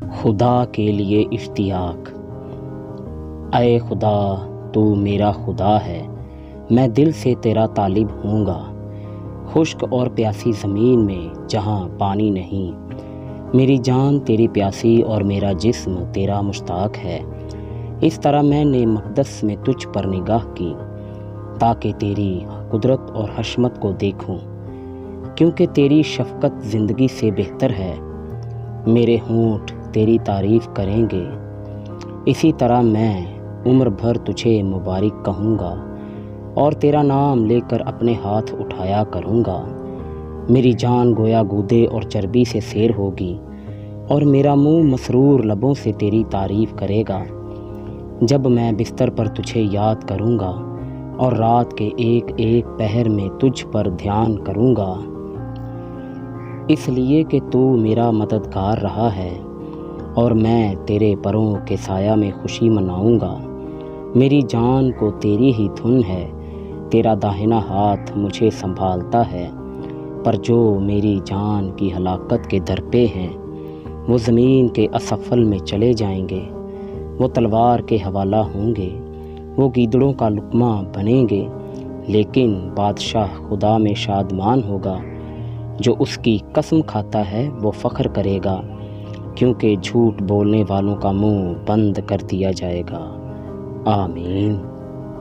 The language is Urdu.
خدا کے لیے اشتیاق۔ اے خدا تو میرا خدا ہے، میں دل سے تیرا طالب ہوں گا۔ خشک اور پیاسی زمین میں جہاں پانی نہیں، میری جان تیری پیاسی اور میرا جسم تیرا مشتاق ہے۔ اس طرح میں نے مقدس میں تجھ پر نگاہ کی تاکہ تیری قدرت اور حشمت کو دیکھوں، کیونکہ تیری شفقت زندگی سے بہتر ہے۔ میرے ہونٹ تیری تعریف کریں گے، اسی طرح میں عمر بھر تجھے مبارک کہوں گا اور تیرا نام لے کر اپنے ہاتھ اٹھایا کروں گا۔ میری جان گویا گودے اور چربی سے سیر ہوگی، اور میرا منہ مسرور لبوں سے تیری تعریف کرے گا۔ جب میں بستر پر تجھے یاد کروں گا اور رات کے ایک ایک پہر میں تجھ پر دھیان کروں گا، اس لیے کہ تو میرا مددگار رہا ہے، اور میں تیرے پروں کے سایہ میں خوشی مناؤں گا۔ میری جان کو تیری ہی دھن ہے، تیرا داہنا ہاتھ مجھے سنبھالتا ہے۔ پر جو میری جان کی ہلاکت کے در پہ ہیں، وہ زمین کے اسفل میں چلے جائیں گے، وہ تلوار کے حوالہ ہوں گے، وہ گیدڑوں کا لقمہ بنیں گے۔ لیکن بادشاہ خدا میں شادمان ہوگا، جو اس کی قسم کھاتا ہے وہ فخر کرے گا، کیونکہ جھوٹ بولنے والوں کا منہ بند کر دیا جائے گا۔ آمین۔